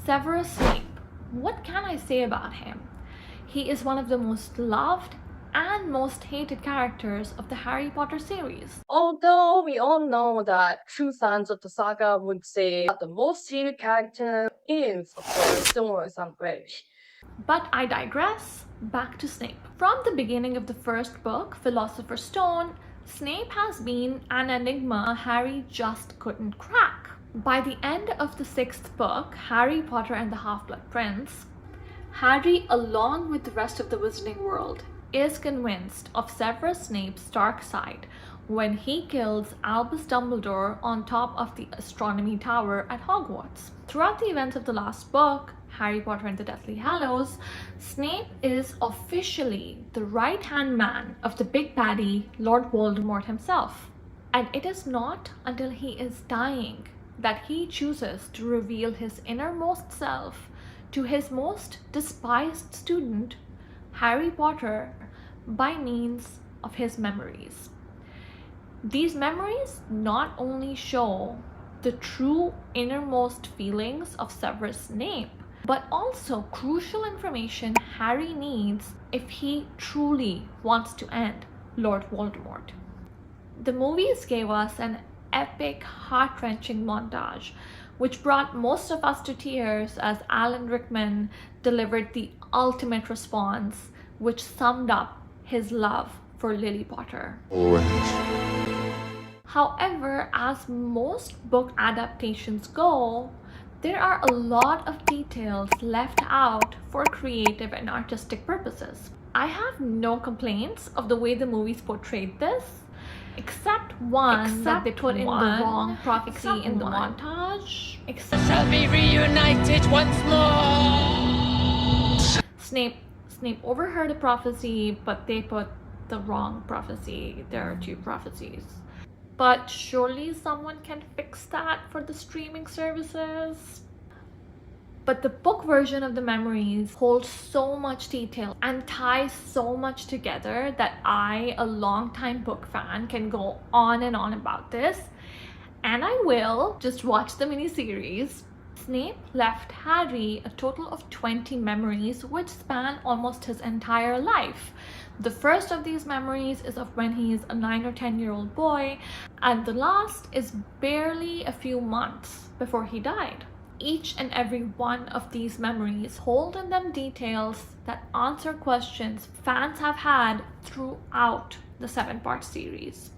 Severus Snape. What can I say about him? He is one of the most loved and most hated characters of the Harry Potter series. Although we all know that true fans of the saga would say that the most hated character is, of course, Severus Snape. But I digress. Back to Snape. From the beginning of the first book, Philosopher's Stone, Snape has been an enigma Harry just couldn't crack. By the end of the sixth book, Harry Potter and the Half-Blood Prince, Harry, along with the rest of the Wizarding world, is convinced of Severus Snape's dark side when he kills Albus Dumbledore on top of the Astronomy Tower at Hogwarts. Throughout the events of the last book, Harry Potter and the Deathly Hallows, Snape is officially the right-hand man of the big baddie, Lord Voldemort himself. And it is not until he is dying that he chooses to reveal his innermost self to his most despised student, Harry Potter, by means of his memories. These memories not only show the true innermost feelings of Severus Snape, but also crucial information Harry needs if he truly wants to end Lord Voldemort. The movies gave us an epic, heart-wrenching montage, which brought most of us to tears as Alan Rickman delivered the ultimate response, which summed up his love for Lily Potter. However, as most book adaptations go, there are a lot of details left out for creative and artistic purposes. I have no complaints of the way the movies portrayed this, except that they put in the wrong prophecy in the montage. Shall be reunited once more. Snape overheard a prophecy, but they put the wrong prophecy. There are two prophecies. But surely someone can fix that for the streaming services. But the book version of the memories holds so much detail and ties so much together that I, a longtime book fan, can go on and on about this. And I will. Just watch the miniseries. Snape left Harry a total of 20 memories which span almost his entire life. The first of these memories is of when he is a 9 or 10-year-old boy, and the last is barely a few months before he died. Each and every one of these memories hold in them details that answer questions fans have had throughout the 7-part series.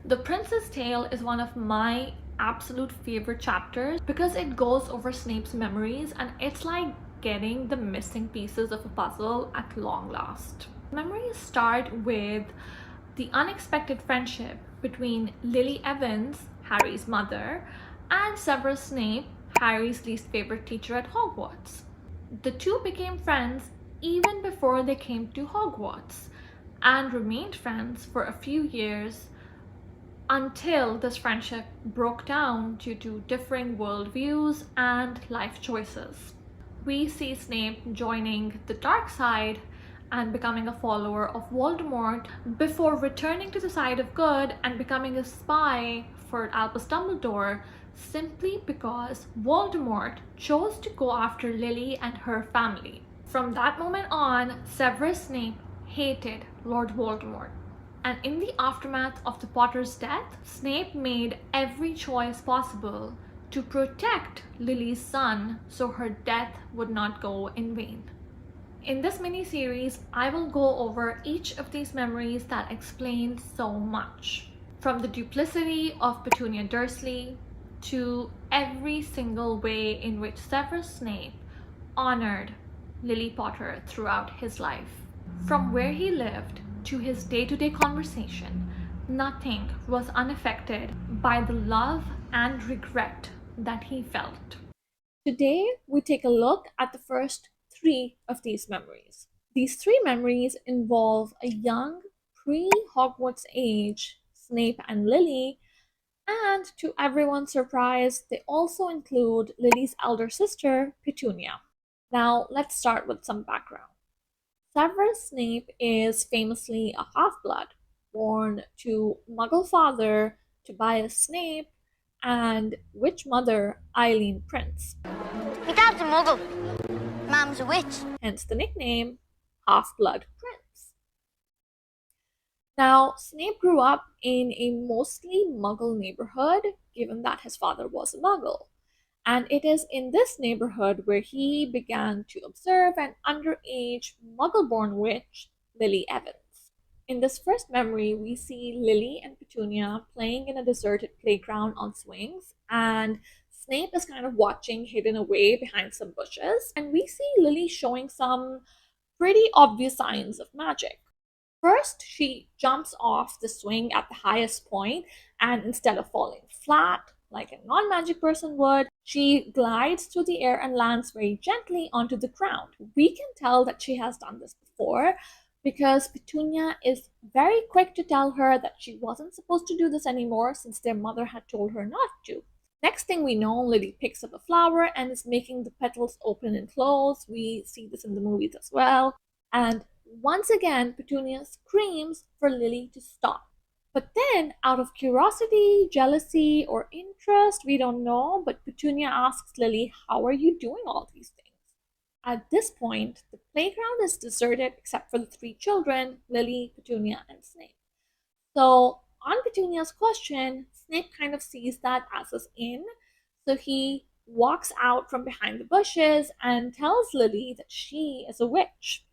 The Prince's Tale is one of my absolute favorite chapters because it goes over Snape's memories and it's like getting the missing pieces of a puzzle at long last. Memories start with the unexpected friendship between Lily Evans, Harry's mother, and Severus Snape, Harry's least favorite teacher at Hogwarts. The two became friends even before they came to Hogwarts and remained friends for a few years until this friendship broke down due to differing worldviews and life choices. We see Snape joining the dark side and becoming a follower of Voldemort before returning to the side of good and becoming a spy for Albus Dumbledore simply because Voldemort chose to go after Lily and her family. From that moment on, Severus Snape hated Lord Voldemort. And in the aftermath of the Potter's death, Snape made every choice possible to protect Lily's son so her death would not go in vain. In this mini-series, I will go over each of these memories that explain so much. From the duplicity of Petunia Dursley to every single way in which Severus Snape honored Lily Potter throughout his life. From where he lived to his day-to-day conversation, nothing was unaffected by the love and regret that he felt. Today, we take a look at the first 3 of these memories. These 3 memories involve a young, pre-Hogwarts age Snape and Lily, and to everyone's surprise, they also include Lily's elder sister, Petunia. Now, let's start with some background. Severus Snape is famously a half-blood, born to Muggle father Tobias Snape and witch mother Eileen Prince. My dad's a muggle. Mum's a witch. Hence the nickname Half-Blood Prince. Now, Snape grew up in a mostly muggle neighborhood, given that his father was a muggle. And it is in this neighborhood where he began to observe an underage muggle-born witch, Lily Evans. In this first memory, we see Lily and Petunia playing in a deserted playground on swings, and Snape is kind of watching hidden away behind some bushes, and we see Lily showing some pretty obvious signs of magic. First, she jumps off the swing at the highest point, and instead of falling flat like a non-magic person would, she glides through the air and lands very gently onto the ground. We can tell that she has done this before because Petunia is very quick to tell her that she wasn't supposed to do this anymore since their mother had told her not to. Next thing we know, Lily picks up a flower and is making the petals open and close. We see this in the movies as well. And once again, Petunia screams for Lily to stop. But then, out of curiosity, jealousy, or interest, we don't know, but Petunia asks Lily, "How are you doing all these things?" At this point, the playground is deserted except for the three children, Lily, Petunia, and Snape. So, on Petunia's question, Snape kind of sees that as an in, so he walks out from behind the bushes and tells Lily that she is a witch.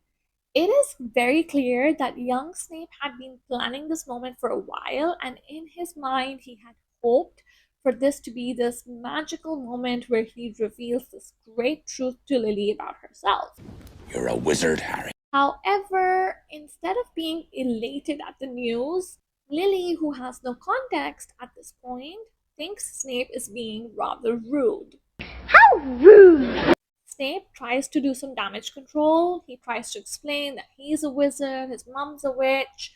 It is very clear that young Snape had been planning this moment for a while, and in his mind, he had hoped for this to be this magical moment where he reveals this great truth to Lily about herself. You're a wizard, Harry. However, instead of being elated at the news, Lily, who has no context at this point, thinks Snape is being rather rude. How rude! Snape tries to do some damage control. He tries to explain that he's a wizard, his mom's a witch,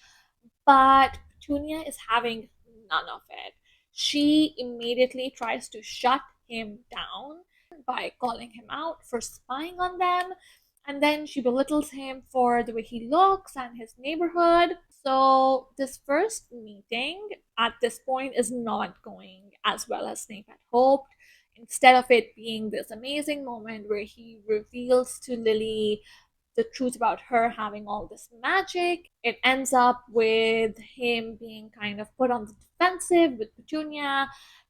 but Petunia is having none of it. She immediately tries to shut him down by calling him out for spying on them, and then she belittles him for the way he looks and his neighborhood. So this first meeting at this point is not going as well as Snape had hoped. Instead of it being this amazing moment where he reveals to Lily the truth about her having all this magic, it ends up with him being kind of put on the defensive with Petunia.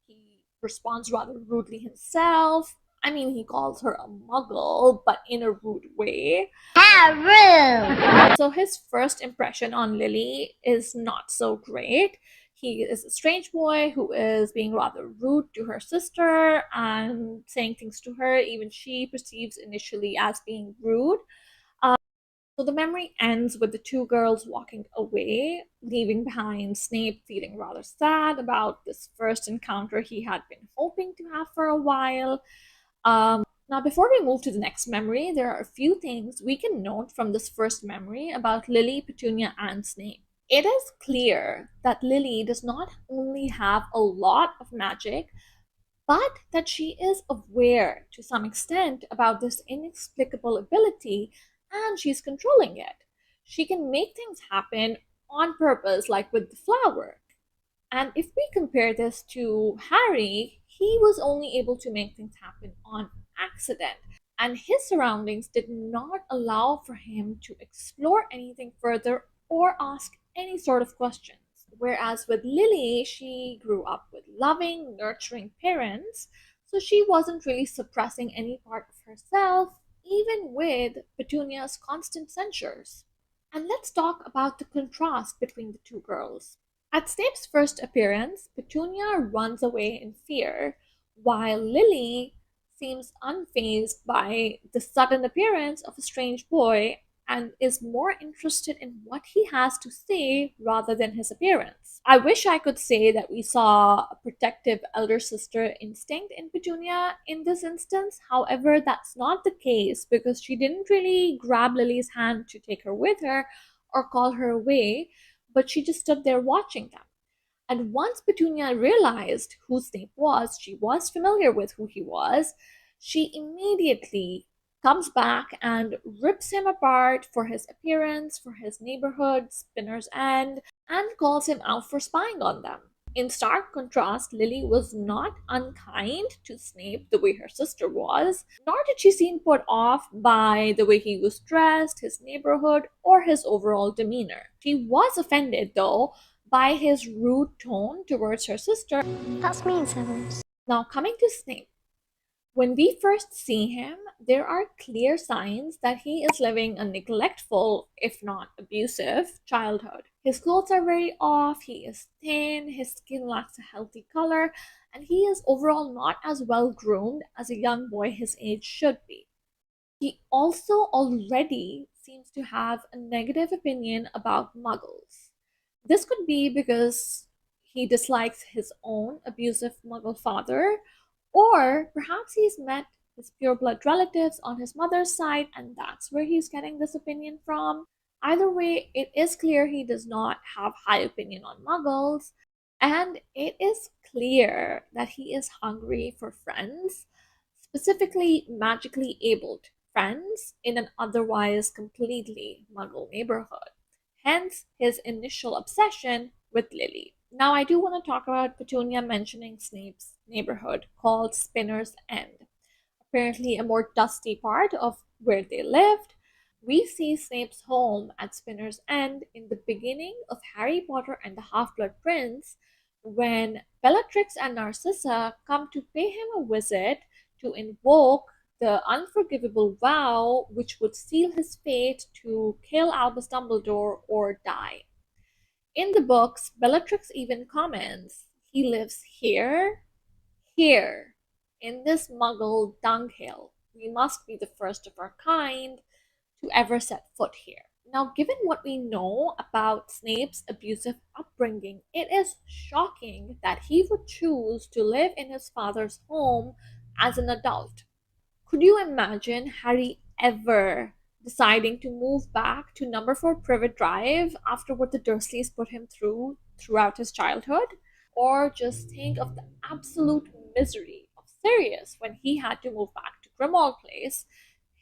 He responds rather rudely himself. I mean, he calls her a muggle, but in a rude way. How rude! So his first impression on Lily is not so great. He is a strange boy who is being rather rude to her sister and saying things to her even she perceives initially as being rude. So the memory ends with the two girls walking away, leaving behind Snape feeling rather sad about this first encounter he had been hoping to have for a while. Now, before we move to the next memory, there are a few things we can note from this first memory about Lily, Petunia, and Snape. It is clear that Lily does not only have a lot of magic, but that she is aware to some extent about this inexplicable ability and she's controlling it. She can make things happen on purpose, like with the flower. And if we compare this to Harry, he was only able to make things happen on accident. And his surroundings did not allow for him to explore anything further or ask any sort of questions. Whereas with Lily, she grew up with loving, nurturing parents, so she wasn't really suppressing any part of herself, even with Petunia's constant censures. And let's talk about the contrast between the two girls. At Snape's first appearance, Petunia runs away in fear, while Lily seems unfazed by the sudden appearance of a strange boy and is more interested in what he has to say rather than his appearance. I wish I could say that we saw a protective elder sister instinct in Petunia in this instance. However, that's not the case because she didn't really grab Lily's hand to take her with her or call her away, but she just stood there watching them. And once Petunia realized who Snape was, she was familiar with who he was, she immediately comes back and rips him apart for his appearance, for his neighborhood, Spinner's End, and calls him out for spying on them. In stark contrast, Lily was not unkind to Snape the way her sister was, nor did she seem put off by the way he was dressed, his neighborhood, or his overall demeanor. She was offended, though, by his rude tone towards her sister. That's mean, Severus. Now, coming to Snape. When we first see him, there are clear signs that he is living a neglectful, if not abusive, childhood. His clothes are very off, he is thin, his skin lacks a healthy color, and he is overall not as well groomed as a young boy his age should be. He also already seems to have a negative opinion about muggles. This could be because he dislikes his own abusive muggle father, or perhaps he's met his pureblood relatives on his mother's side and that's where he's getting this opinion from. Either way, it is clear he does not have high opinion on muggles, and it is clear that he is hungry for friends, specifically magically abled friends in an otherwise completely muggle neighborhood. Hence his initial obsession with Lily. Now, I do want to talk about Petunia mentioning Snape's neighborhood called Spinner's End, apparently a more dusty part of where they lived. We see Snape's home at Spinner's End in the beginning of Harry Potter and the Half-Blood Prince, when Bellatrix and Narcissa come to pay him a visit to invoke the unforgivable vow which would seal his fate to kill Albus Dumbledore or die. In the books, Bellatrix even comments, he lives here, in this muggle dunghill. We must be the first of our kind to ever set foot here. Now, given what we know about Snape's abusive upbringing, it is shocking that he would choose to live in his father's home as an adult. Could you imagine Harry ever deciding to move back to number 4 Privet Drive after what the Dursleys put him through throughout his childhood? Or just think of the absolute misery of Sirius when he had to move back to Grimmauld Place,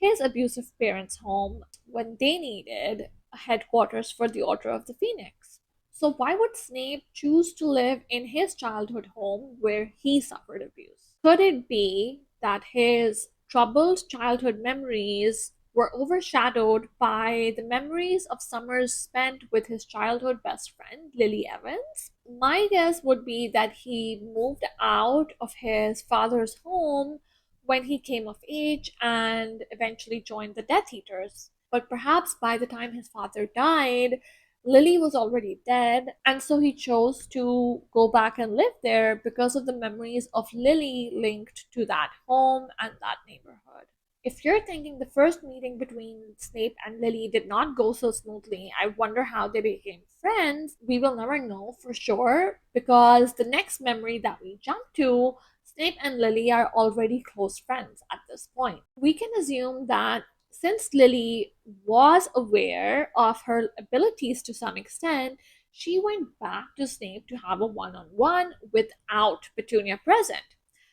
his abusive parents' home, when they needed a headquarters for the Order of the Phoenix. So why would Snape choose to live in his childhood home where he suffered abuse? Could it be that his troubled childhood memories were overshadowed by the memories of summers spent with his childhood best friend, Lily Evans? My guess would be that he moved out of his father's home when he came of age and eventually joined the Death Eaters. But perhaps by the time his father died, Lily was already dead, and so he chose to go back and live there because of the memories of Lily linked to that home and that neighborhood. If you're thinking the first meeting between Snape and Lily did not go so smoothly, I wonder how they became friends. We will never know for sure because the next memory that we jump to, Snape and Lily are already close friends at this point. We can assume that since Lily was aware of her abilities to some extent, she went back to Snape to have a one-on-one without Petunia present.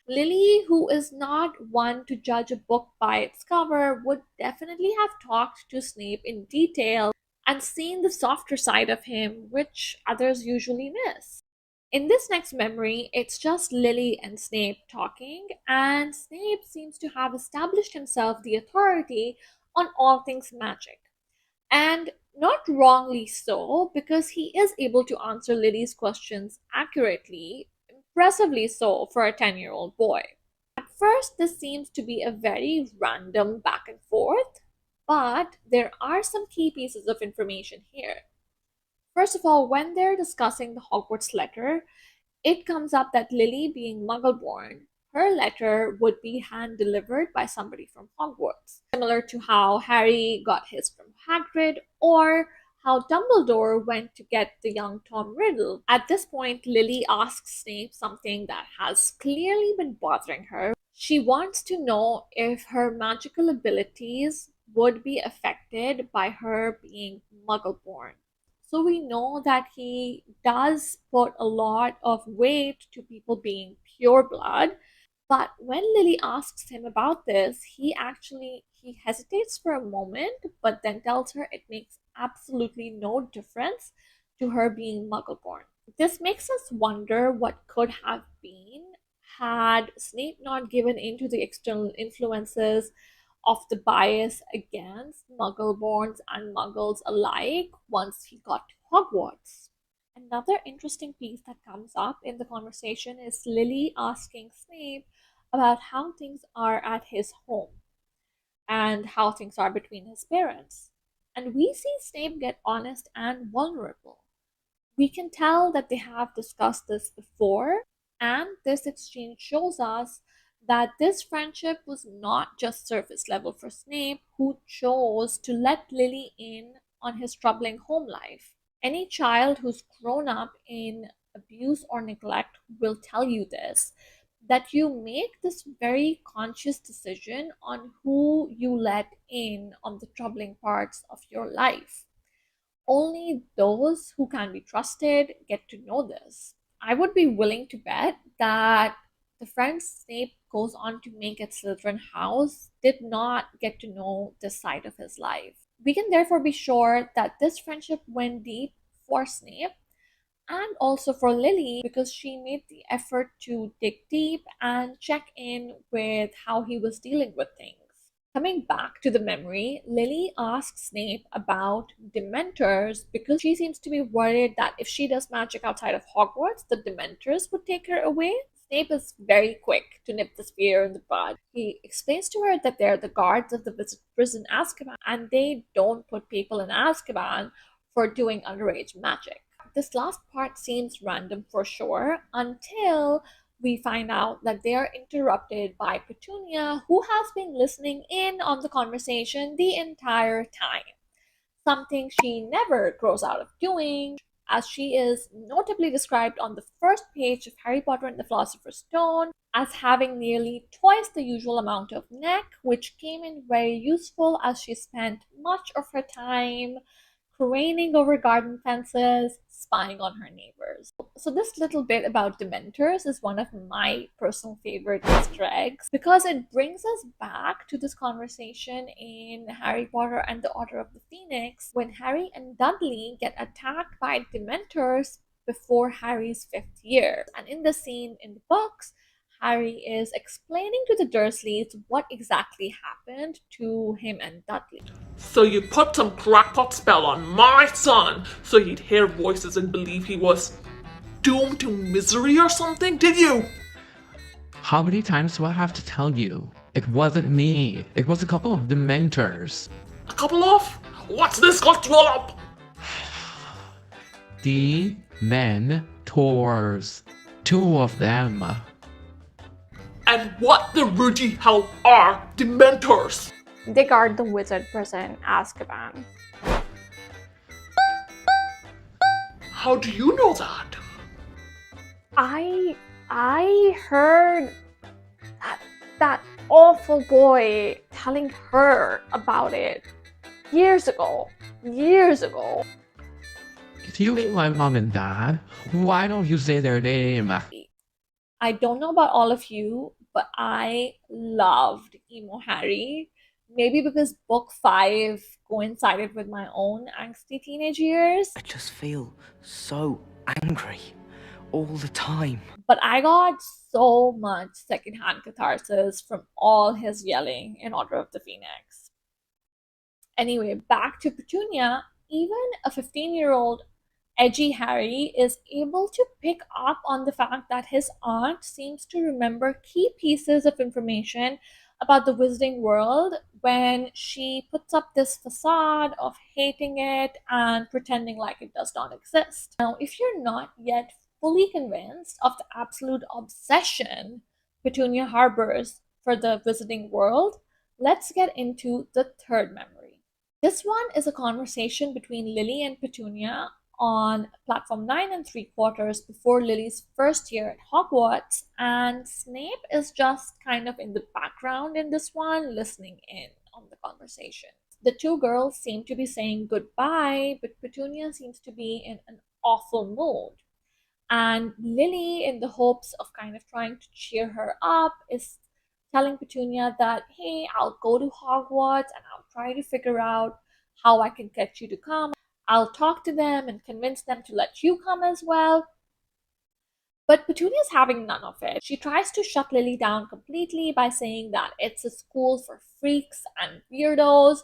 Lily, who is not one to judge a book by its cover, would definitely have talked to Snape in detail and seen the softer side of him, which others usually miss. In this next memory, it's just Lily and Snape talking, and Snape seems to have established himself the authority on all things magic. And not wrongly so, because he is able to answer Lily's questions accurately, impressively so for a 10-year-old boy. At first, this seems to be a very random back and forth, but there are some key pieces of information here. First of all, when they're discussing the Hogwarts letter, it comes up that Lily, being Muggle-born, her letter would be hand-delivered by somebody from Hogwarts, similar to how Harry got his from Hagrid, or how Dumbledore went to get the young Tom Riddle. At this point, Lily asks Snape something that has clearly been bothering her. She wants to know if her magical abilities would be affected by her being Muggle-born. So we know that he does put a lot of weight to people being pure blood. But when Lily asks him about this, he hesitates for a moment, but then tells her it makes absolutely no difference to her being Muggle-born. This makes us wonder what could have been had Snape not given in to the external influences of the bias against Muggle-borns and Muggles alike once he got to Hogwarts. Another interesting piece that comes up in the conversation is Lily asking Snape about how things are at his home and how things are between his parents. And we see Snape get honest and vulnerable. We can tell that they have discussed this before, and this exchange shows us that this friendship was not just surface level for Snape, who chose to let Lily in on his troubling home life. Any child who's grown up in abuse or neglect will tell you this, that you make this very conscious decision on who you let in on the troubling parts of your life. Only those who can be trusted get to know this. I would be willing to bet that the friends Snape goes on to make at Slytherin House did not get to know this side of his life. We can therefore be sure that this friendship went deep for Snape and also for Lily because she made the effort to dig deep and check in with how he was dealing with things. Coming back to the memory, Lily asks Snape about Dementors because she seems to be worried that if she does magic outside of Hogwarts, the Dementors would take her away. Snape is very quick to nip this fear in the bud. He explains to her that they're the guards of the prison Azkaban and they don't put people in Azkaban for doing underage magic. This last part seems random for sure until we find out that they are interrupted by Petunia, who has been listening in on the conversation the entire time. Something she never grows out of doing, as she is notably described on the first page of Harry Potter and the Philosopher's Stone as having nearly twice the usual amount of neck, which came in very useful as she spent much of her time craning over garden fences, spying on her neighbors. So, this little bit about Dementors is one of my personal favorite Easter eggs because it brings us back to this conversation in Harry Potter and the Order of the Phoenix when Harry and Dudley get attacked by Dementors before Harry's 5th year. And in the scene in the books, Harry is explaining to the Dursleys what exactly happened to him and Dudley. So you put some crackpot spell on my son so he'd hear voices and believe he was doomed to misery or something, did you? How many times do I have to tell you? It wasn't me. It was a couple of Dementors. A couple of? What's this got you all up? Dementors. 2 of them. And what the Rudy hell are Dementors? They guard the wizard prison, Azkaban. How do you know that? I heard that awful boy telling her about it years ago. If you hate my mom and dad, why don't you say their name? I don't know about all of you, but I loved Emo Harry. Maybe because book 5 coincided with my own angsty teenage years. I just feel so angry all the time. But I got so much secondhand catharsis from all his yelling in Order of the Phoenix. Anyway, back to Petunia. Even a 15-year-old edgy Harry is able to pick up on the fact that his aunt seems to remember key pieces of information about the Wizarding World when she puts up this facade of hating it and pretending like it does not exist. Now, if you're not yet fully convinced of the absolute obsession Petunia harbors for the Wizarding World, let's get into the third memory. This one is a conversation between Lily and Petunia on platform 9 3/4 before Lily's first year at Hogwarts, and Snape is just kind of in the background in this one, listening in on the conversation. The two girls seem to be saying goodbye, but Petunia seems to be in an awful mood. And Lily, in the hopes of kind of trying to cheer her up, is telling Petunia that, hey, I'll go to Hogwarts and I'll try to figure out how I can get you to come. I'll talk to them and convince them to let you come as well. But Petunia's having none of it. She tries to shut Lily down completely by saying that it's a school for freaks and weirdos,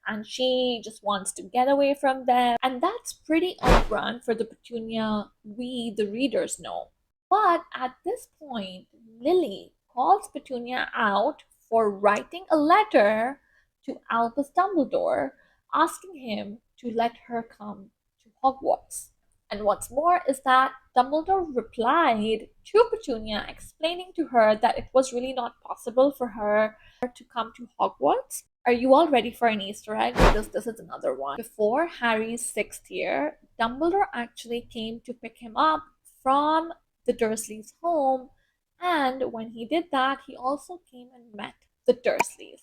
and she just wants to get away from them. And that's pretty on brand for the Petunia we, the readers, know. But at this point, Lily calls Petunia out for writing a letter to Albus Dumbledore asking him to let her come to Hogwarts. And what's more is that Dumbledore replied to Petunia explaining to her that it was really not possible for her to come to Hogwarts. Are you all ready for an Easter egg? Because this is another one. Before Harry's 6th year, Dumbledore actually came to pick him up from the Dursleys' home, and when he did that, he also came and met the Dursleys.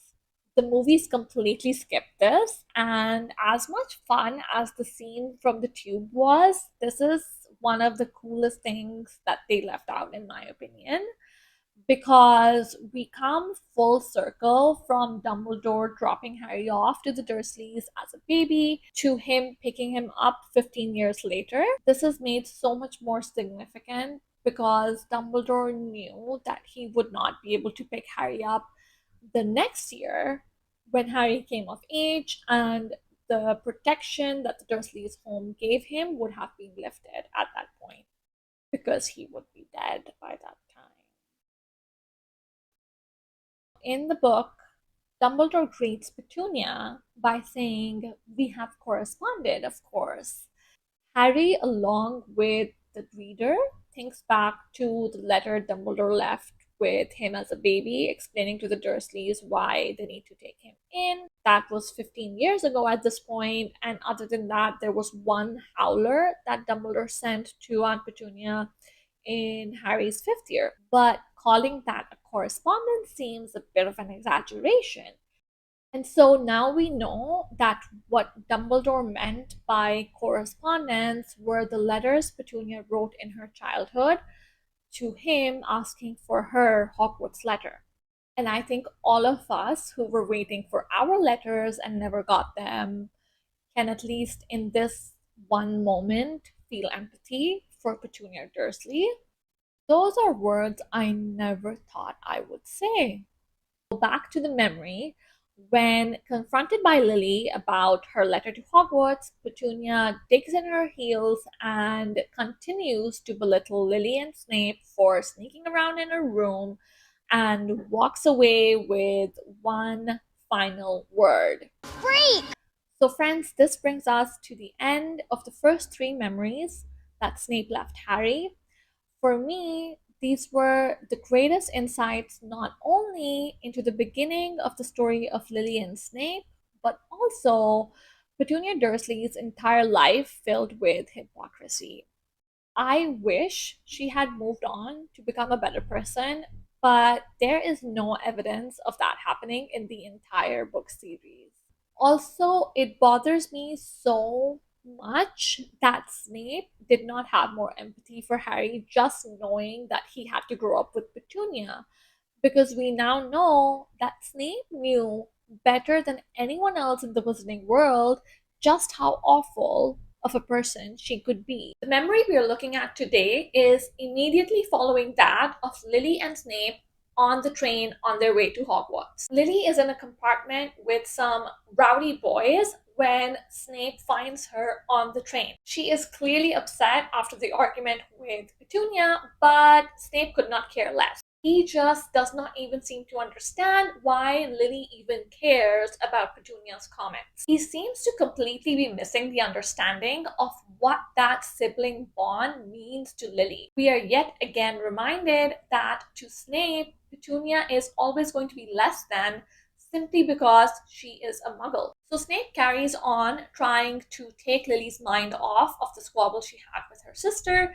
The movies completely skipped this, and as much fun as the scene from the tube was, this is one of the coolest things that they left out, in my opinion, because we come full circle from Dumbledore dropping Harry off to the Dursleys as a baby to him picking him up 15 years later. This is made so much more significant because Dumbledore knew that he would not be able to pick Harry up the next year when Harry came of age, and the protection that the Dursleys' home gave him would have been lifted at that point because he would be dead by that time. In the book, Dumbledore greets Petunia by saying, "We have corresponded, of course." Harry, along with the reader, thinks back to the letter Dumbledore left with him as a baby, explaining to the Dursleys why they need to take him in. That was 15 years ago at this point, and other than that, there was one howler that Dumbledore sent to Aunt Petunia in Harry's 5th year. But calling that a correspondence seems a bit of an exaggeration. And so now we know that what Dumbledore meant by correspondence were the letters Petunia wrote in her childhood to him asking for her Hogwarts letter. And I think all of us who were waiting for our letters and never got them can, at least in this one moment, feel empathy for Petunia Dursley. Those are words I never thought I would say. Back to the memory. When confronted by Lily about her letter to Hogwarts, Petunia digs in her heels and continues to belittle Lily and Snape for sneaking around in her room and walks away with one final word. Freak! So friends, this brings us to the end of the first 3 memories that Snape left Harry. For me, these were the greatest insights not only into the beginning of the story of Lily and Snape, but also Petunia Dursley's entire life filled with hypocrisy. I wish she had moved on to become a better person, but there is no evidence of that happening in the entire book series. Also, it bothers me so much that Snape did not have more empathy for Harry just knowing that he had to grow up with Petunia, because we now know that Snape knew better than anyone else in the Wizarding world just how awful of a person she could be. The memory we are looking at today is immediately following that of Lily and Snape on the train on their way to Hogwarts. Lily is in a compartment with some rowdy boys when Snape finds her on the train. She is clearly upset after the argument with Petunia, but Snape could not care less. He just does not even seem to understand why Lily even cares about Petunia's comments. He seems to completely be missing the understanding of what that sibling bond means to Lily. We are yet again reminded that to Snape, Petunia is always going to be less than simply because she is a muggle. So Snape carries on trying to take Lily's mind off of the squabble she had with her sister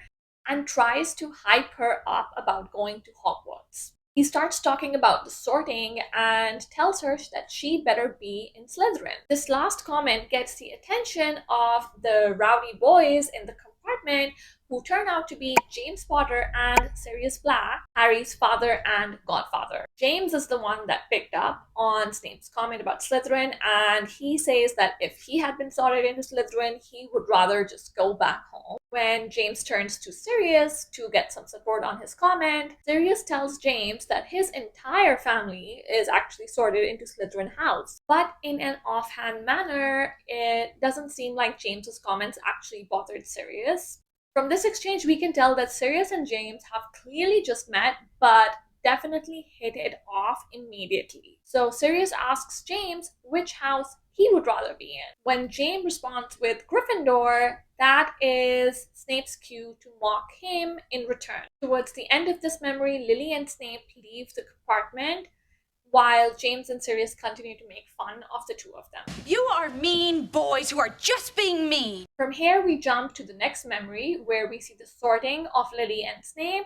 and tries to hype her up about going to Hogwarts. He starts talking about the sorting and tells her that she better be in Slytherin. This last comment gets the attention of the rowdy boys in the compartment who turn out to be James Potter and Sirius Black, Harry's father and godfather. James is the one that picked up on Snape's comment about Slytherin, and he says that if he had been sorted into Slytherin, he would rather just go back home. When James turns to Sirius to get some support on his comment, Sirius tells James that his entire family is actually sorted into Slytherin house. But in an offhand manner, it doesn't seem like James's comments actually bothered Sirius. From this exchange, we can tell that Sirius and James have clearly just met, but definitely hit it off immediately. So Sirius asks James which house he would rather be in. When James responds with Gryffindor, that is Snape's cue to mock him in return. Towards the end of this memory, Lily and Snape leave the compartment while James and Sirius continue to make fun of the two of them. You are mean boys who are just being mean. From here, we jump to the next memory where we see the sorting of Lily and Snape.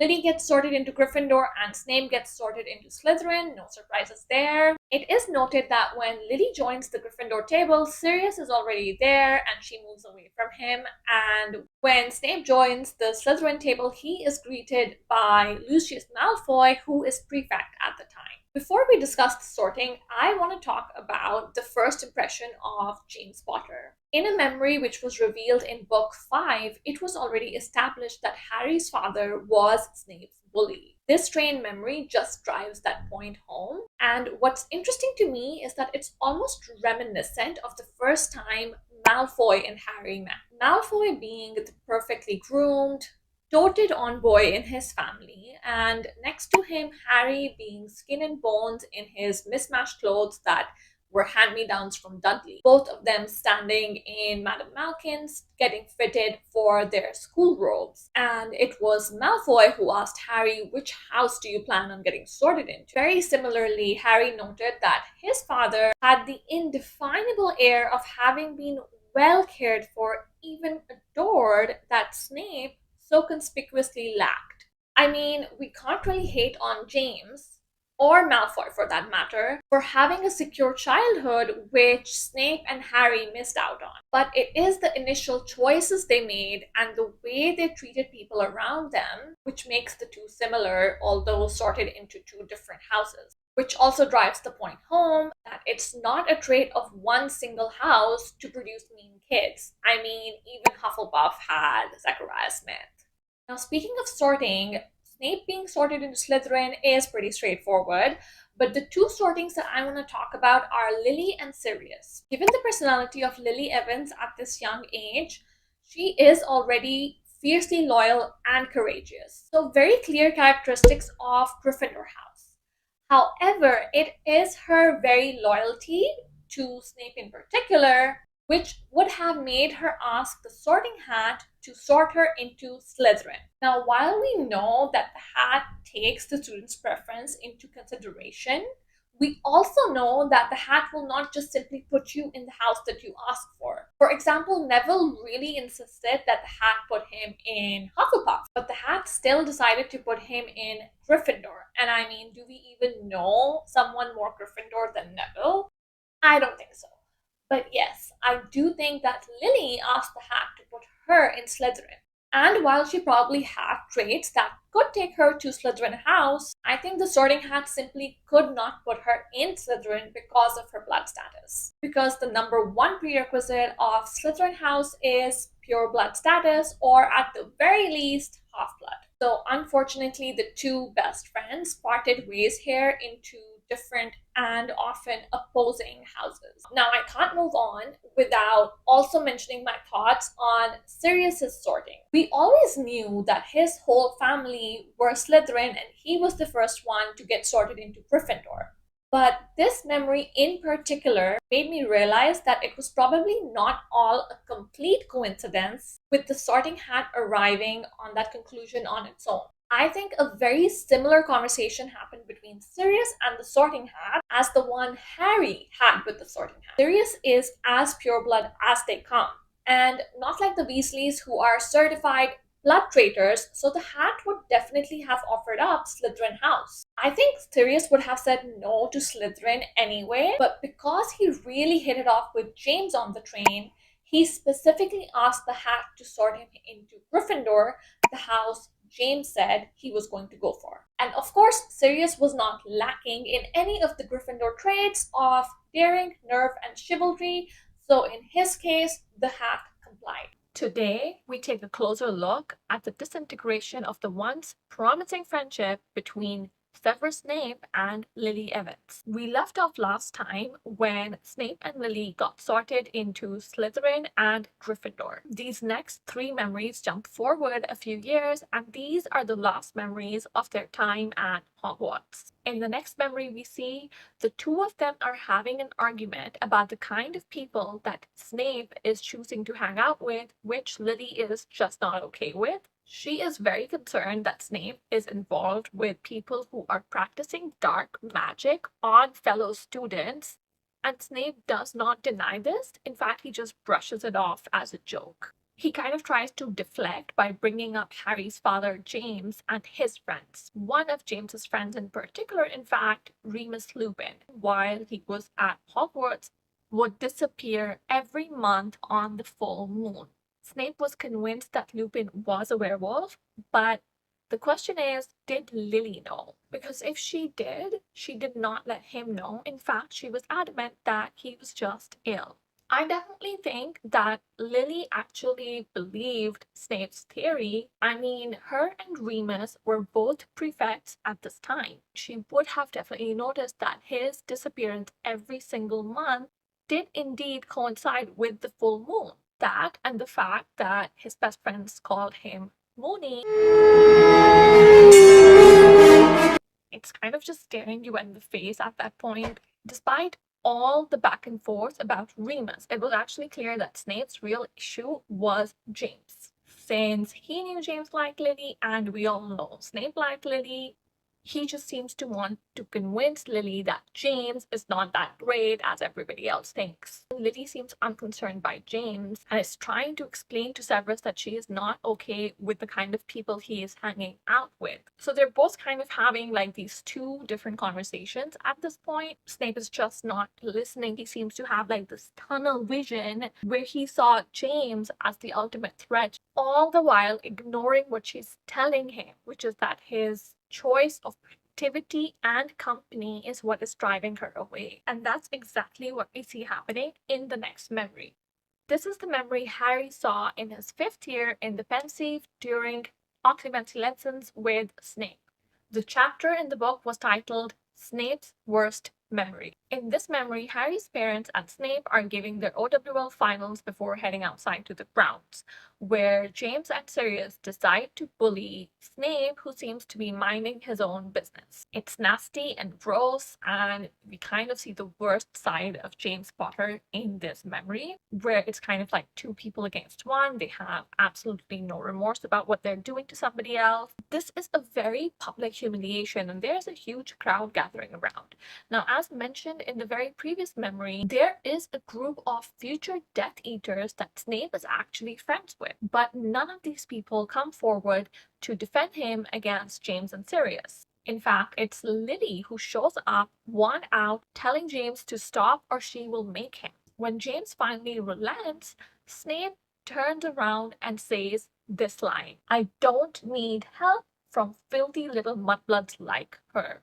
Lily gets sorted into Gryffindor and Snape gets sorted into Slytherin. No surprises there. It is noted that when Lily joins the Gryffindor table, Sirius is already there and she moves away from him. And when Snape joins the Slytherin table, he is greeted by Lucius Malfoy, who is prefect at the time. Before we discuss the sorting, I want to talk about the first impression of James Potter. In a memory which was revealed in book 5, it was already established that Harry's father was Snape's bully. This strained memory just drives that point home. And what's interesting to me is that it's almost reminiscent of the first time Malfoy and Harry met. Malfoy being the perfectly groomed, doted on boy in his family, and next to him, Harry being skin and bones in his mismatched clothes that were hand-me-downs from Dudley. Both of them standing in Madame Malkin's, getting fitted for their school robes. And it was Malfoy who asked Harry, which house do you plan on getting sorted into? Very similarly, Harry noted that his father had the indefinable air of having been well cared for, even adored, that Snape so conspicuously lacked. I mean, we can't really hate on James, or Malfoy for that matter, for having a secure childhood which Snape and Harry missed out on. But it is the initial choices they made and the way they treated people around them which makes the two similar, although sorted into two different houses. Which also drives the point home that it's not a trait of one single house to produce mean kids. I mean, even Hufflepuff had Zachariah Smith. Now, speaking of sorting, Snape being sorted into Slytherin is pretty straightforward, but the two sortings that I want to talk about are Lily and Sirius. Given the personality of Lily Evans at this young age, she is already fiercely loyal and courageous. So very clear characteristics of Gryffindor house. However, it is her very loyalty to Snape in particular which would have made her ask the sorting hat to sort her into Slytherin. Now, while we know that the hat takes the student's preference into consideration, we also know that the hat will not just simply put you in the house that you ask for. For example, Neville really insisted that the hat put him in Hufflepuff, but the hat still decided to put him in Gryffindor. And I mean, do we even know someone more Gryffindor than Neville? I don't think so. But yes, I do think that Lily asked the hat to put her in Slytherin. And while she probably had traits that could take her to Slytherin house, I think the sorting hat simply could not put her in Slytherin because of her blood status. Because the number one prerequisite of Slytherin house is pure blood status, or at the very least, half-blood. So unfortunately, the two best friends parted ways here into different and often opposing houses. Now, I can't move on without also mentioning my thoughts on Sirius's sorting. We always knew that his whole family were Slytherin and he was the first one to get sorted into Gryffindor. But this memory in particular made me realize that it was probably not all a complete coincidence with the sorting hat arriving on that conclusion on its own. I think a very similar conversation happened between Sirius and the sorting hat as the one Harry had with the sorting hat. Sirius is as pureblood as they come, and not like the Weasleys who are certified blood traitors, so the hat would definitely have offered up Slytherin house. I think Sirius would have said no to Slytherin anyway, but because he really hit it off with James on the train, He specifically asked the hat to sort him into Gryffindor, the house James said he was going to go for. And of course, Sirius was not lacking in any of the Gryffindor traits of daring, nerve, and chivalry, so in his case, the hat complied. Today, we take a closer look at the disintegration of the once promising friendship between Severus Snape and Lily Evans. We left off last time when Snape and Lily got sorted into Slytherin and Gryffindor. These next three memories jump forward a few years, and these are the last memories of their time at Hogwarts. In the next memory we see, the two of them are having an argument about the kind of people that Snape is choosing to hang out with, which Lily is just not okay with. She is very concerned that Snape is involved with people who are practicing dark magic on fellow students, and Snape does not deny this. In fact, he just brushes it off as a joke. He kind of tries to deflect by bringing up Harry's father, James, and his friends. One of James's friends in particular, in fact, Remus Lupin, while he was at Hogwarts, would disappear every month on the full moon. Snape was convinced that Lupin was a werewolf, but the question is, did Lily know? Because if she did not let him know. In fact, she was adamant that he was just ill. I definitely think that Lily actually believed Snape's theory. I mean, her and Remus were both prefects at this time. She would have definitely noticed that his disappearance every single month did indeed coincide with the full moon. That and the fact that his best friends called him Moony. It's kind of just staring you in the face at that point. Despite all the back and forth about Remus, it was actually clear that Snape's real issue was James. Since he knew James liked Lily, and we all know Snape liked Lily, he just seems to want to convince Lily that James is not that great as everybody else thinks. Lily seems unconcerned by James and is trying to explain to Severus that she is not okay with the kind of people he is hanging out with. So they're both kind of having like these two different conversations at this point. Snape is just not listening. He seems to have like this tunnel vision where he saw James as the ultimate threat, all the while ignoring what she's telling him, which is that his choice of activity and company is what is driving her away. And that's exactly what we see happening in the next memory. This is the memory Harry saw in his 5th year in the Pensieve during occlumency lessons with Snape. The chapter in the book was titled Snape's Worst Memory. In this memory, Harry's parents and Snape are giving their OWL finals before heading outside to the grounds, where James and Sirius decide to bully Snape, who seems to be minding his own business. It's nasty and gross, and we kind of see the worst side of James Potter in this memory, where it's kind of like two people against one. They have absolutely no remorse about what they're doing to somebody else. This is a very public humiliation, and there's a huge crowd gathering around. Now, as mentioned in the very previous memory, there is a group of future Death Eaters that Snape is actually friends with, but none of these people come forward to defend him against James and Sirius. In fact, it's Lily who shows up, worn out, telling James to stop or she will make him. When James finally relents, Snape turns around and says this line: "I don't need help from filthy little mudbloods like her."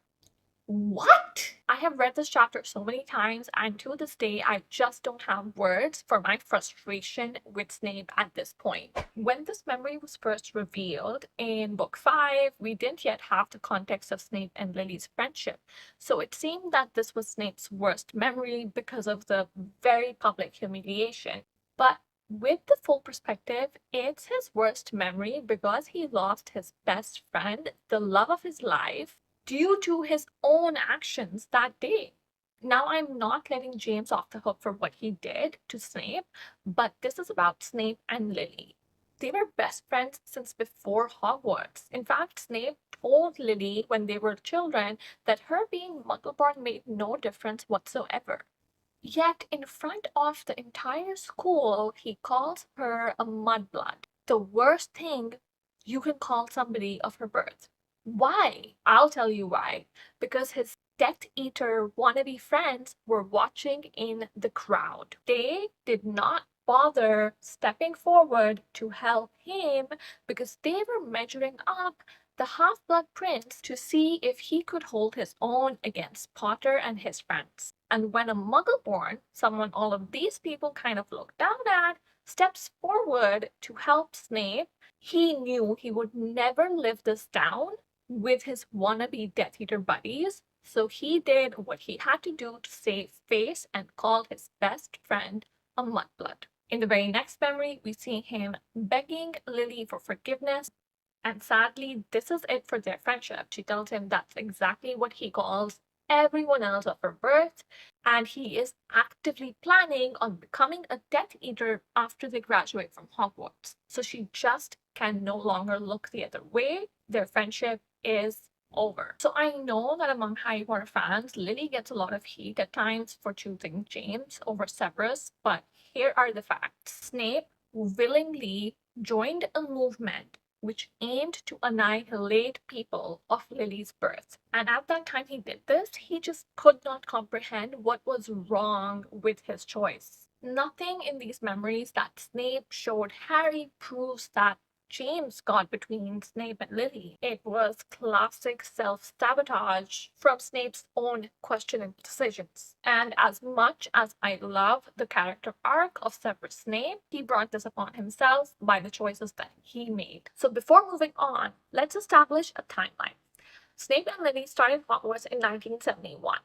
What? I have read this chapter so many times, and to this day, I just don't have words for my frustration with Snape at this point. When this memory was first revealed in book 5, we didn't yet have the context of Snape and Lily's friendship. So it seemed that this was Snape's worst memory because of the very public humiliation. But with the full perspective, it's his worst memory because he lost his best friend, the love of his life, due to his own actions that day. Now, I'm not letting James off the hook for what he did to Snape, but this is about Snape and Lily. They were best friends since before Hogwarts. In fact, Snape told Lily when they were children that her being Muggleborn made no difference whatsoever. Yet, in front of the entire school, he calls her a mudblood. The worst thing you can call somebody of her birth. Why? I'll tell you why. Because his Death Eater wannabe friends were watching in the crowd. They did not father stepping forward to help him because they were measuring up the Half-Blood Prince to see if he could hold his own against Potter and his friends. And when a Muggle-born, someone all of these people kind of look down at, steps forward to help Snape, he knew he would never live this down with his wannabe Death Eater buddies, so he did what he had to do to save face and called his best friend a mudblood. In the very next memory, we see him begging Lily for forgiveness, and sadly, this is it for their friendship. She tells him that's exactly what he calls everyone else of her birth, and he is actively planning on becoming a Death Eater after they graduate from Hogwarts. So she just can no longer look the other way. Their friendship is over. So I know that among Harry Potter fans, Lily gets a lot of heat at times for choosing James over Severus, but here are the facts. Snape willingly joined a movement which aimed to annihilate people of Lily's birth. And at that time he did this, he just could not comprehend what was wrong with his choice. Nothing in these memories that Snape showed Harry proves that James got between Snape and Lily. It was classic self-sabotage from Snape's own questioning decisions. And as much as I love the character arc of Severus Snape, he brought this upon himself by the choices that he made. So before moving on, let's establish a timeline. Snape and Lily started Hogwarts in 1971.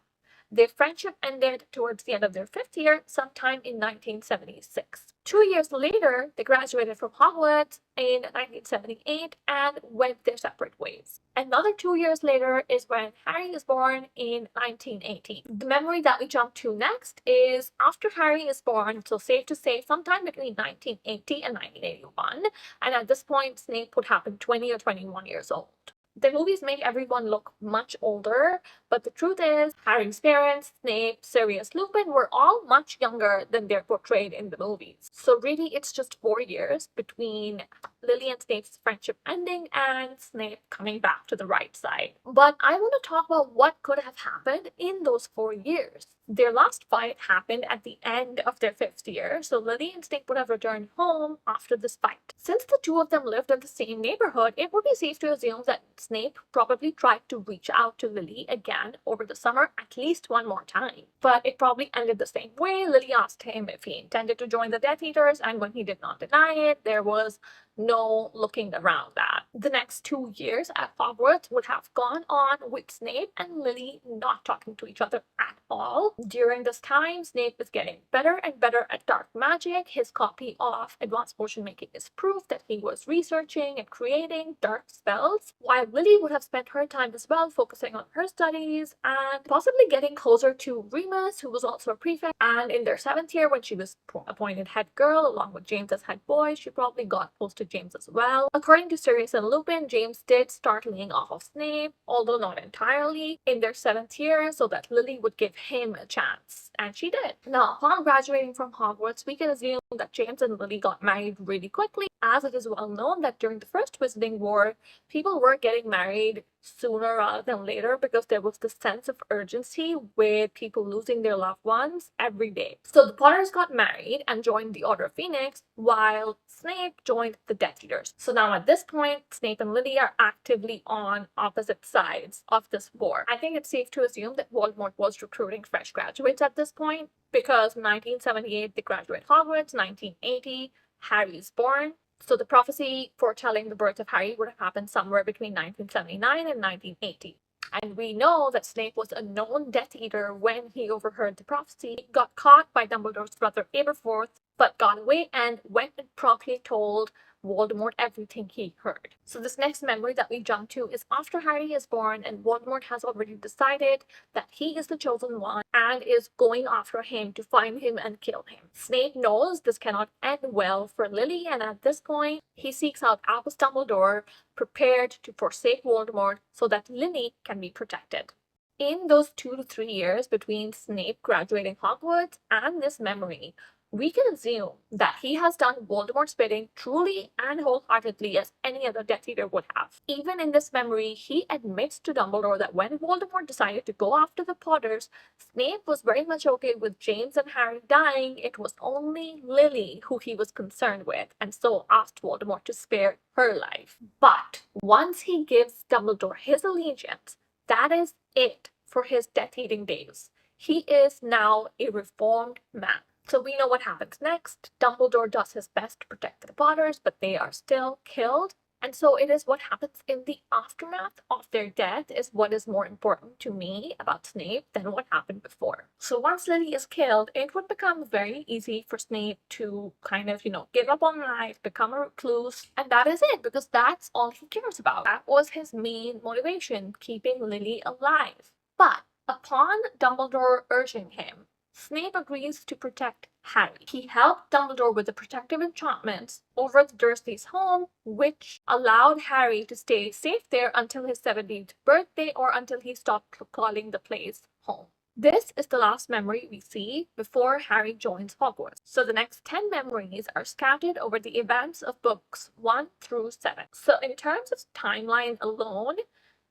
Their friendship ended towards the end of their 5th year, sometime in 1976. 2 years later, they graduated from Hogwarts in 1978 and went their separate ways. Another 2 years later is when Harry is born in 1980. The memory that we jump to next is after Harry is born, so safe to say sometime between 1980 and 1981, and at this point Snape would have been 20 or 21 years old. The movies make everyone look much older, but the truth is, Harry's parents, Snape, Sirius, Lupin were all much younger than they're portrayed in the movies. So really, it's just 4 years between Lily and Snape's friendship ending and Snape coming back to the right side. But I want to talk about what could have happened in those 4 years. Their last fight happened at the end of their 5th year, so Lily and Snape would have returned home after this fight. Since the two of them lived in the same neighborhood, it would be safe to assume that Snape probably tried to reach out to Lily again over the summer at least one more time. But it probably ended the same way. Lily asked him if he intended to join the Death Eaters, and when he did not deny it, there was no looking around that. The next 2 years at Hogwarts would have gone on with Snape and Lily not talking to each other at all. During this time, Snape is getting better and better at dark magic. His copy of Advanced Potion Making is proof that he was researching and creating dark spells, while Lily would have spent her time as well focusing on her studies and possibly getting closer to Remus, who was also a prefect. And in their 7th year, when she was appointed head girl along with James as head boy, she probably got close to James as well. According to Sirius and Lupin, James did start laying off of Snape, although not entirely, in their 7th year so that Lily would give him a chance. And she did. Now, upon graduating from Hogwarts, we can assume that James and Lily got married really quickly, as it is well known that during the First Wizarding War, people were getting married sooner rather than later because there was this sense of urgency with people losing their loved ones every day. So the Potters got married and joined the Order of Phoenix, while Snape joined the Death Eaters. So now at this point, Snape and Lily are actively on opposite sides of this war. I think it's safe to assume that Voldemort was recruiting fresh graduates at this point, because 1978 they graduate Hogwarts, 1980 Harry is born. So the prophecy foretelling the birth of Harry would have happened somewhere between 1979 and 1980. And we know that Snape was a known Death Eater when he overheard the prophecy, got caught by Dumbledore's brother Aberforth, but got away and went and promptly told Voldemort everything he heard. So this next memory that we jump to is after Harry is born and Voldemort has already decided that he is the chosen one and is going after him to find him and kill him. Snape knows this cannot end well for Lily, and at this point he seeks out Albus Dumbledore, prepared to forsake Voldemort so that Lily can be protected. In those 2 to 3 years between Snape graduating Hogwarts and this memory, we can assume that he has done Voldemort's bidding truly and wholeheartedly as any other Death Eater would have. Even in this memory, he admits to Dumbledore that when Voldemort decided to go after the Potters, Snape was very much okay with James and Harry dying. It was only Lily who he was concerned with, and so asked Voldemort to spare her life. But once he gives Dumbledore his allegiance, that is it for his Death-Eating days. He is now a reformed man. So we know what happens next. Dumbledore does his best to protect the Potters, but they are still killed. And so it is what happens in the aftermath of their death is what is more important to me about Snape than what happened before. So once Lily is killed, it would become very easy for Snape to kind of, give up on life, become a recluse, and that is it, because that's all he cares about. That was his main motivation, keeping Lily alive. But upon Dumbledore urging him, Snape agrees to protect Harry. He helped Dumbledore with the protective enchantments over the Dursleys' home, which allowed Harry to stay safe there until his 17th birthday or until he stopped calling the place home. This is the last memory we see before Harry joins Hogwarts. So the next 10 memories are scattered over the events of books 1 through 7. So in terms of timeline alone,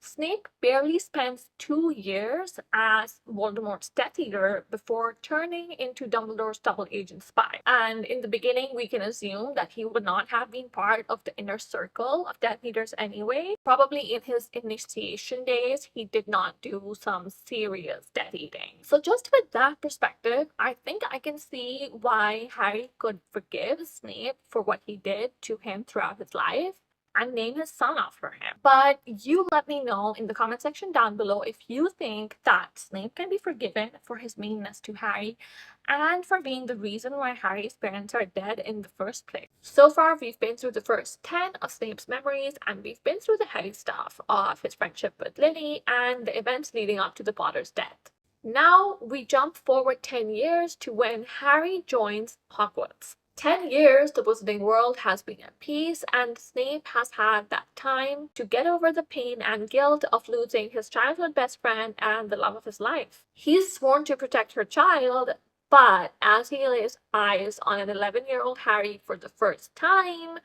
Snape barely spends 2 years as Voldemort's Death Eater before turning into Dumbledore's double agent spy. And in the beginning, we can assume that he would not have been part of the inner circle of Death Eaters anyway. Probably in his initiation days, he did not do some serious Death Eating. So just with that perspective, I think I can see why Harry could forgive Snape for what he did to him throughout his life and name his son after him. But you let me know in the comment section down below if you think that Snape can be forgiven for his meanness to Harry and for being the reason why Harry's parents are dead in the first place. So far, we've been through the first 10 of Snape's memories, and we've been through the heavy stuff of his friendship with Lily and the events leading up to the Potter's death. Now we jump forward 10 years to when Harry joins Hogwarts. 10 years, the Wizarding World has been at peace, and Snape has had that time to get over the pain and guilt of losing his childhood best friend and the love of his life. He's sworn to protect her child, but as he lays eyes on an 11-year-old Harry for the first time,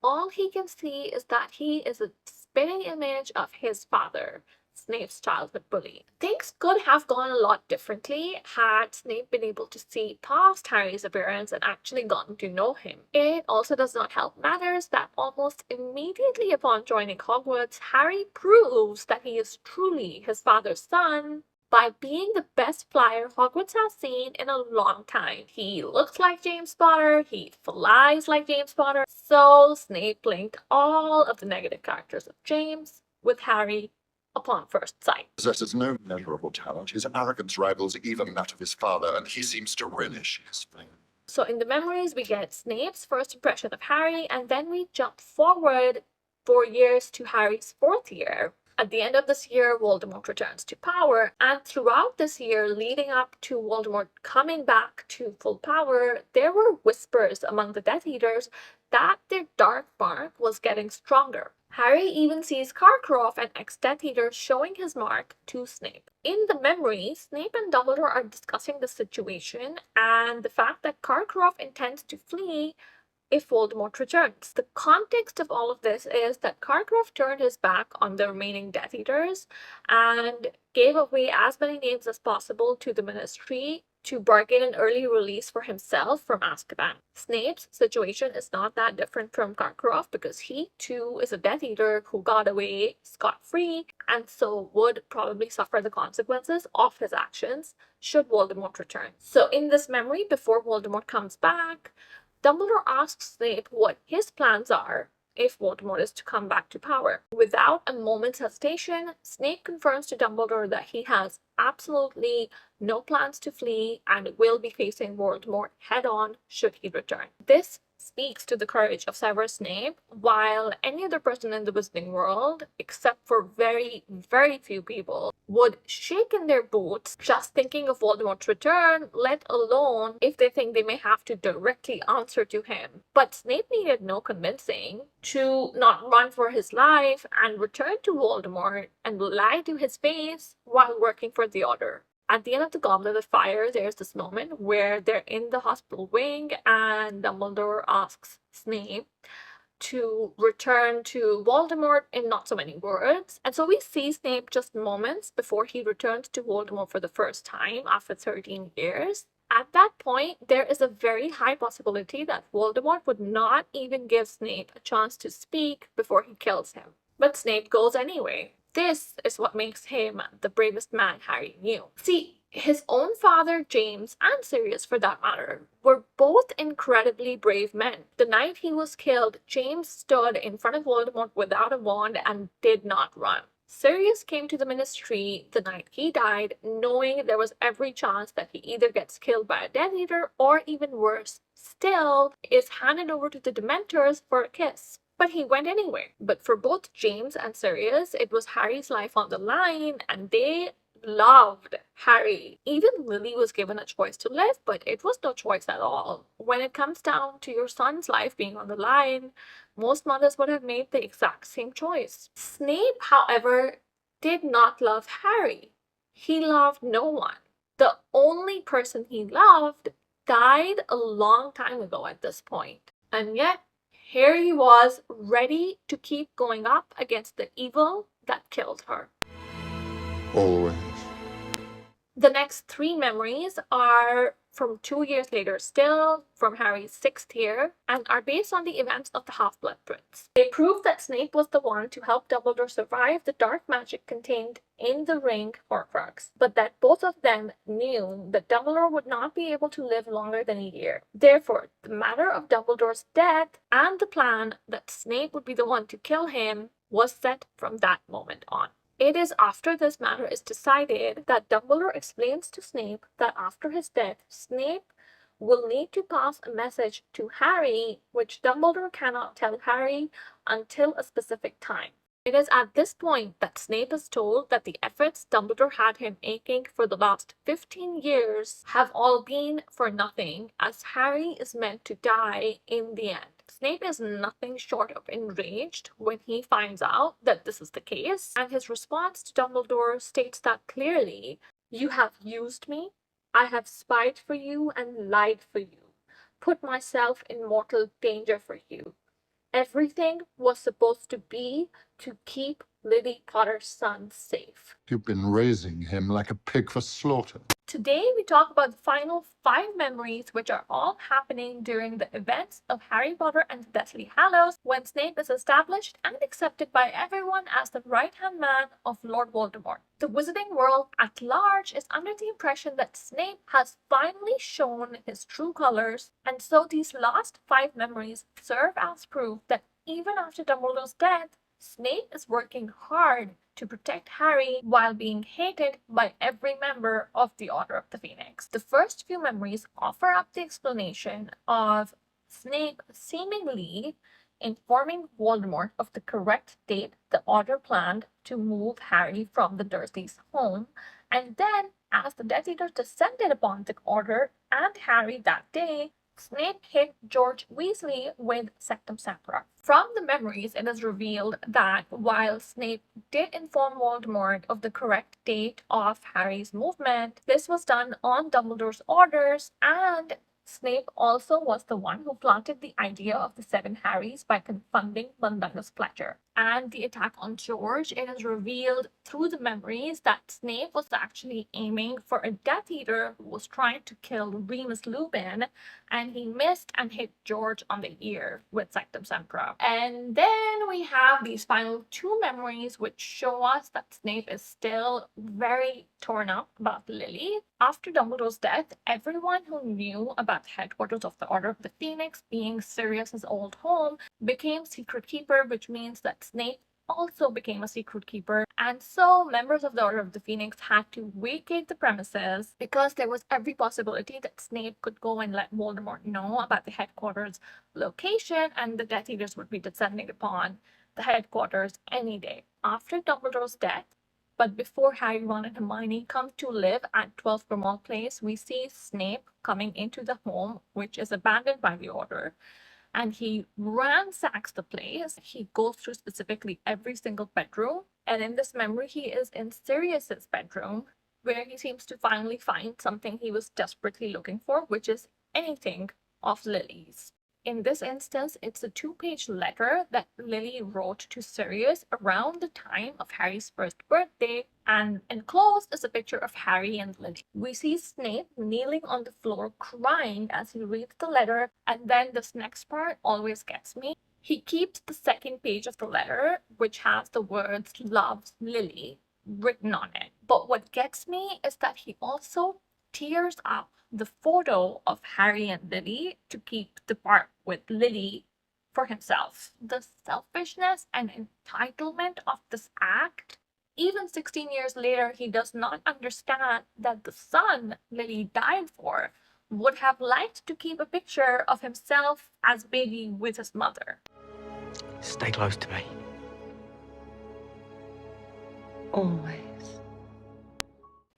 all he can see is that he is a spitting image of his father, Snape's childhood bully. Things could have gone a lot differently had Snape been able to see past Harry's appearance and actually gotten to know him. It also does not help matters that almost immediately upon joining Hogwarts, Harry proves that he is truly his father's son by being the best flyer Hogwarts has seen in a long time. He looks like James Potter, he flies like James Potter, so Snape linked all of the negative characters of James with Harry upon first sight. Possesses no measurable talent. His arrogance rivals even that of his father, and he seems to relish his fame. So in the memories, we get Snape's first impression of Harry, and then we jump forward 4 years to Harry's 4th year. At the end of this year, Voldemort returns to power, and throughout this year leading up to Voldemort coming back to full power, there were whispers among the Death Eaters that their dark mark was getting stronger. Harry even sees Karkaroff, an ex-Death Eater, showing his mark to Snape. In the memory, Snape and Dumbledore are discussing the situation and the fact that Karkaroff intends to flee if Voldemort returns. The context of all of this is that Karkaroff turned his back on the remaining Death Eaters and gave away as many names as possible to the Ministry to bargain an early release for himself from Azkaban. Snape's situation is not that different from Karkaroff because he too is a Death Eater who got away scot-free and so would probably suffer the consequences of his actions should Voldemort return. So in this memory, before Voldemort comes back, Dumbledore asks Snape what his plans are if Voldemort is to come back to power. Without a moment's hesitation, Snape confirms to Dumbledore that he has absolutely no plans to flee and will be facing Voldemort head-on should he return. This speaks to the courage of Severus Snape, while any other person in the Wizarding World, except for very, very few people, would shake in their boots just thinking of Voldemort's return, let alone if they think they may have to directly answer to him. But Snape needed no convincing to not run for his life and return to Voldemort and lie to his face while working for the Order. At the end of the Goblet of Fire, there's this moment where they're in the hospital wing and Dumbledore asks Snape to return to Voldemort in not so many words. And so we see Snape just moments before he returns to Voldemort for the first time after 13 years. At that point, there is a very high possibility that Voldemort would not even give Snape a chance to speak before he kills him. But Snape goes anyway. This is what makes him the bravest man Harry knew. See, his own father, James, and Sirius for that matter, were both incredibly brave men. The night he was killed, James stood in front of Voldemort without a wand and did not run. Sirius came to the Ministry the night he died, knowing there was every chance that he either gets killed by a Death Eater or, even worse still, is handed over to the Dementors for a kiss. But he went anyway. But for both James and Sirius, it was Harry's life on the line, and they loved Harry. Even Lily was given a choice to live, but it was no choice at all. When it comes down to your son's life being on the line, most mothers would have made the exact same choice. Snape, however, did not love Harry. He loved no one. The only person he loved died a long time ago at this point. And yet, here he was, ready to keep going up against the evil that killed her. Always. The next 3 memories are from 2 years later still, from Harry's 6th year, and are based on the events of the Half-Blood Prince. They prove that Snape was the one to help Dumbledore survive the dark magic contained in the ring Horcrux, but that both of them knew that Dumbledore would not be able to live longer than a year. Therefore, the matter of Dumbledore's death and the plan that Snape would be the one to kill him was set from that moment on. It is after this matter is decided that Dumbledore explains to Snape that after his death, Snape will need to pass a message to Harry, which Dumbledore cannot tell Harry until a specific time. It is at this point that Snape is told that the efforts Dumbledore had him making for the last 15 years have all been for nothing, as Harry is meant to die in the end. Snape is nothing short of enraged when he finds out that this is the case, and his response to Dumbledore states that clearly: "You have used me, I have spied for you and lied for you, put myself in mortal danger for you. Everything was supposed to be to keep Lily Potter's son safe." You've been raising him like a pig for slaughter. Today, we talk about the final 5 memories, which are all happening during the events of Harry Potter and the Deathly Hallows, when Snape is established and accepted by everyone as the right-hand man of Lord Voldemort. The wizarding world at large is under the impression that Snape has finally shown his true colors, and so these last 5 memories serve as proof that even after Dumbledore's death, Snape is working hard to protect Harry while being hated by every member of the Order of the Phoenix. The first few memories offer up the explanation of Snape seemingly informing Voldemort of the correct date the Order planned to move Harry from the Dursleys' home, and then, as the Death Eaters descended upon the Order and Harry that day, Snape hit George Weasley with Sectum Sempra. From the memories, it is revealed that while Snape did inform Voldemort of the correct date of Harry's movement, this was done on Dumbledore's orders, and Snape also was the one who planted the idea of the 7 Harrys by confounding Mundungus Fletcher. And the attack on George, it is revealed through the memories that Snape was actually aiming for a Death Eater who was trying to kill Remus Lupin, and he missed and hit George on the ear with Sectum Sempra. And then we have these final 2 memories which show us that Snape is still very torn up about Lily. After Dumbledore's death, everyone who knew about the headquarters of the Order of the Phoenix, being Sirius's old home, became Secret Keeper, which means that Snape also became a secret keeper, and so members of the Order of the Phoenix had to vacate the premises because there was every possibility that Snape could go and let Voldemort know about the headquarters location, and the Death Eaters would be descending upon the headquarters any day. After Dumbledore's death, but before Harry, Ron, and Hermione come to live at 12 Grimmauld Place, we see Snape coming into the home, which is abandoned by the Order, and he ransacks the place. He goes through specifically every single bedroom, and in this memory, he is in Sirius's bedroom, where he seems to finally find something he was desperately looking for, which is anything of Lily's. In this instance, it's a 2-page letter that Lily wrote to Sirius around the time of Harry's first birthday, and enclosed is a picture of Harry and Lily. We see Snape kneeling on the floor crying as he reads the letter, and then this next part always gets me. He keeps the second page of the letter, which has the words "loves Lily" written on it. But what gets me is that he also tears up the photo of Harry and Lily to keep the part with Lily for himself. The selfishness and entitlement of this act. Even 16 years later, he does not understand that the son Lily died for would have liked to keep a picture of himself as baby with his mother. Stay close to me. Always.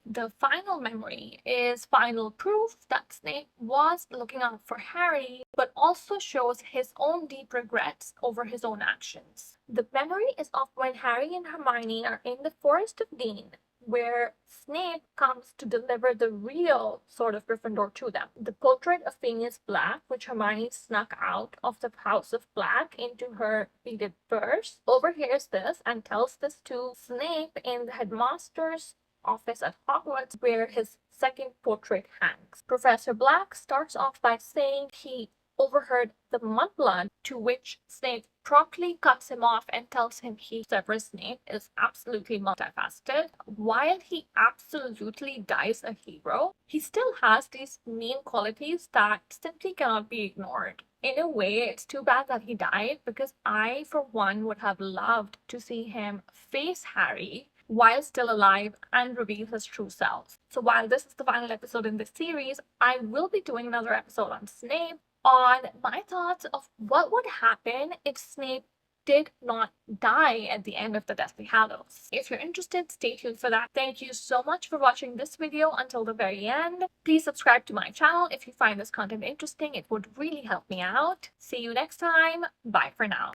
The final memory is final proof that Snape was looking out for Harry, but also shows his own deep regrets over his own actions. The memory is of when Harry and Hermione are in the Forest of Dean, where Snape comes to deliver the real Sword of Gryffindor to them. The portrait of Phineas Black, which Hermione snuck out of the House of Black into her beaded purse, overhears this and tells this to Snape in the headmaster's office at Hogwarts, where his second portrait hangs. Professor Black starts off by saying he overheard the mudblood, to which Snape promptly cuts him off and tells him Severus Snape is absolutely multifaceted. While he absolutely dies a hero, he still has these mean qualities that simply cannot be ignored. In a way, it's too bad that he died, because I, for one, would have loved to see him face Harry while still alive and reveal his true self. So while this is the final episode in this series, I will be doing another episode on Snape, on my thoughts of what would happen if Snape did not die at the end of the Deathly Hallows. If you're interested, stay tuned for that. Thank you so much for watching this video until the very end. Please subscribe to my channel if you find this content interesting. It would really help me out. See you next time. Bye for now.